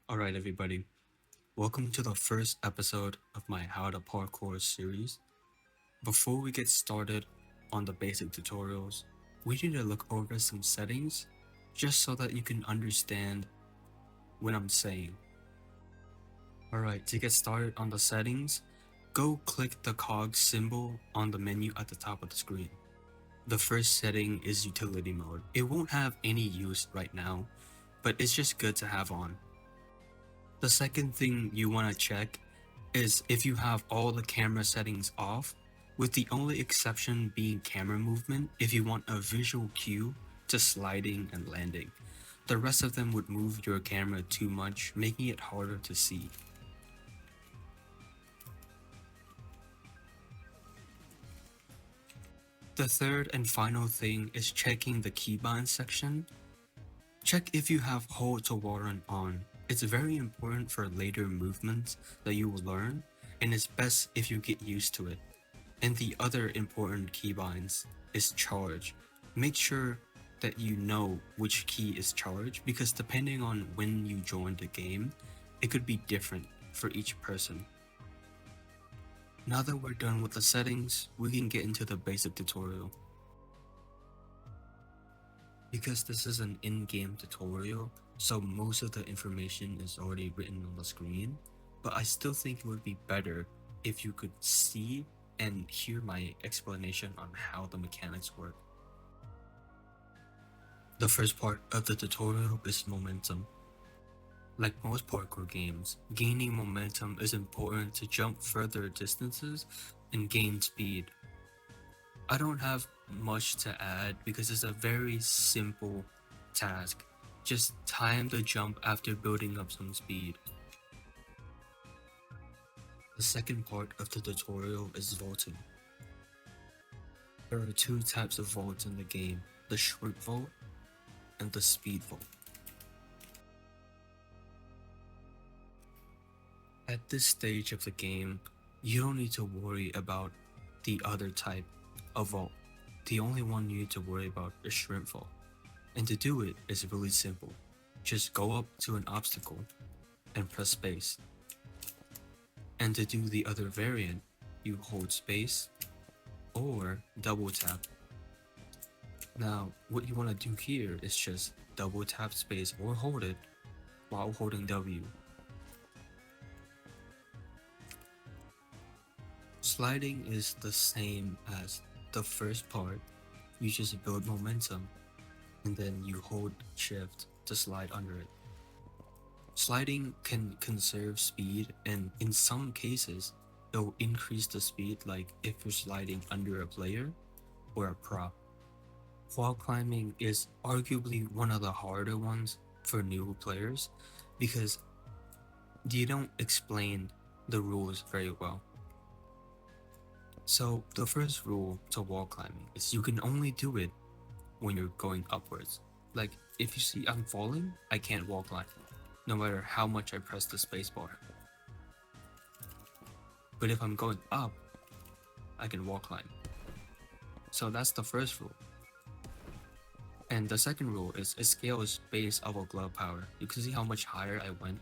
Alright, everybody, welcome to the first episode of my How to Parkour series. Before we get started on the basic tutorials, we need to look over some settings just so that you can understand what I'm saying. Alright, to get started on the settings, go click the cog symbol on the menu at the top of the screen. The first setting is utility mode. It won't have any use right now, but it's just good to have on. The second thing you want to check is if you have all the camera settings off, with the only exception being camera movement if you want a visual cue to sliding and landing. The rest of them would move your camera too much, making it harder to see. The third and final thing is checking the keybind section. Check if you have hold to warrant on. It's very important for later movements that you will learn, and it's best if you get used to it. And the other important keybinds is charge. Make sure that you know which key is charge, because depending on when you join the game, it could be different for each person. Now that we're done with the settings, we can get into the basic tutorial. Because this is an in-game tutorial, so most of the information is already written on the screen, but I still think it would be better if you could see and hear my explanation on how the mechanics work. The first part of the tutorial is momentum. Like most parkour games, gaining momentum is important to jump further distances and gain speed. I don't have much to add because it's a very simple task. Just time the jump after building up some speed. The second part of the tutorial is vaulting. There are two types of vaults in the game, the shrimp vault and the speed vault. At this stage of the game, you don't need to worry about the other type of vault. The only one you need to worry about is shrimp vault. And to do it is really simple. Just go up to an obstacle and press space. And to do the other variant, you hold space or double tap. Now, what you want to do here is just double tap space or hold it while holding W. Sliding is the same as the first part. You just build momentum and then you hold shift to slide under it. Sliding can conserve speed, and in some cases it'll increase the speed, like if you're sliding under a player or a prop. Wall climbing is arguably one of the harder ones for new players because you don't explain the rules very well. So the first rule to wall climbing is you can only do it when you're going upwards. Like if you see I'm falling, I can't wall climb, no matter how much I press the spacebar. But if I'm going up, I can wall climb. So that's the first rule. And the second rule is it scales based off of glove power. You can see how much higher I went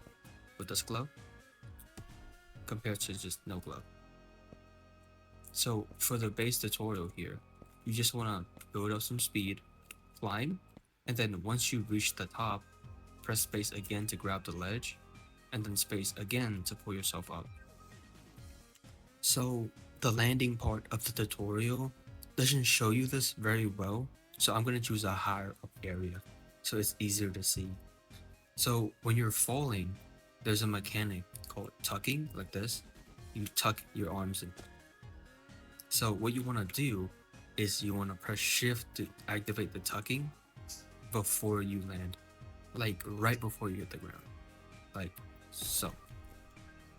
with this glove compared to just no glove. So for the base tutorial here, you just want to build up some speed, climb, and then once you reach the top, press space again to grab the ledge, and then space again to pull yourself up. So the landing part of the tutorial doesn't show you this very well, so I'm going to choose a higher up area so it's easier to see. So when you're falling, there's a mechanic called tucking, like this. You tuck your arms in. So what you want to do is you want to press shift to activate the tucking before you land, like right before you hit the ground, like so.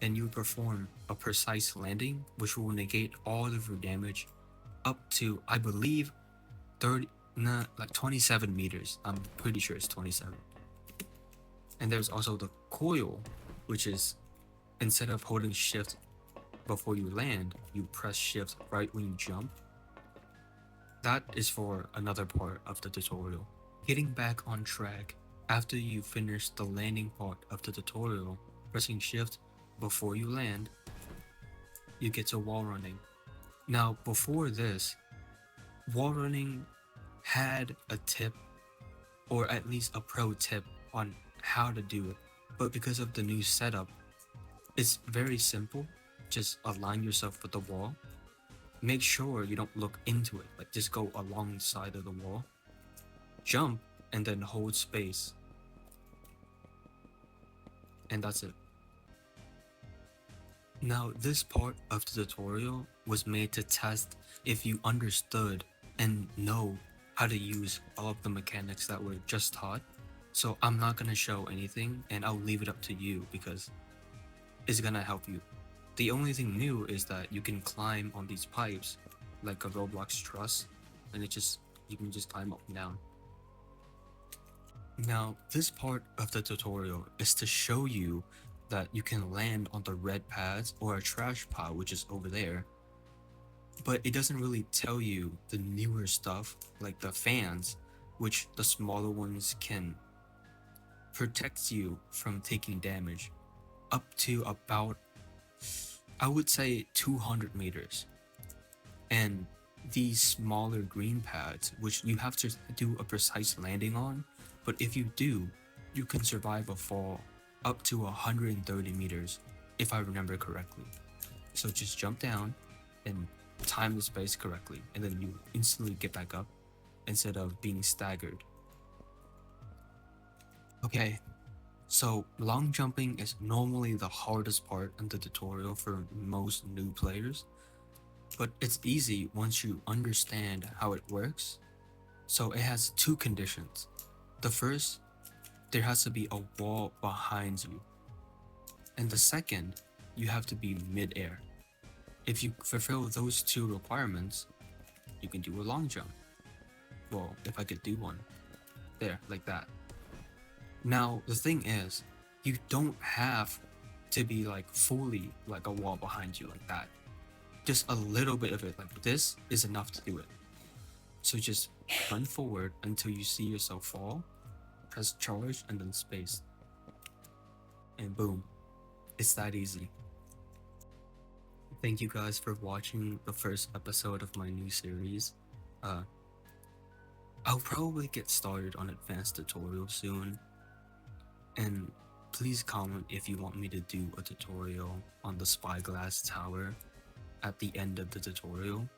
And you perform a precise landing which will negate all of your damage up to, I believe, 27 meters. I'm pretty sure it's 27. And there's also the coil, which is instead of holding shift before you land, you press shift right when you jump. That is for another part of the tutorial. Getting back on track, After you finish the landing part of the tutorial, pressing shift before you land, you get to wall running. Now, before this, wall running had a tip, or at least a pro tip, on how to do it. But because of the new setup, it's very simple. Just align yourself with the wall. Make sure you don't look into it, like just go alongside of the wall. Jump and then hold space. And that's it. Now, this part of the tutorial was made to test if you understood and know how to use all of the mechanics that were just taught. So I'm not going to show anything and I'll leave it up to you because it's going to help you. The only thing new is that you can climb on these pipes like a Roblox truss, and you can just climb up and down. Now, this part of the tutorial is to show you that you can land on the red pads or a trash pile, which is over there, but it doesn't really tell you the newer stuff like the fans, which the smaller ones can protect you from taking damage up to about, I would say, 200 meters. And these smaller green pads, which you have to do a precise landing on, but if you do, you can survive a fall up to 130 meters, if I remember correctly. So just jump down and time the space correctly, and then you instantly get back up instead of being staggered. Okay, so long jumping is normally the hardest part in the tutorial for most new players, but it's easy once you understand how it works. So it has two conditions. The first, there has to be a wall behind you. And the second, you have to be mid-air. If you fulfill those two requirements, you can do a long jump. Well, if I could do one. There, like that. Now, the thing is, you don't have to be like fully like a wall behind you like that. Just a little bit of it like this is enough to do it. So just run forward until you see yourself fall, press charge and then space. And boom, it's that easy. Thank you guys for watching the first episode of my new series. I'll probably get started on advanced tutorials soon. And please comment if you want me to do a tutorial on the spyglass tower at the end of the tutorial.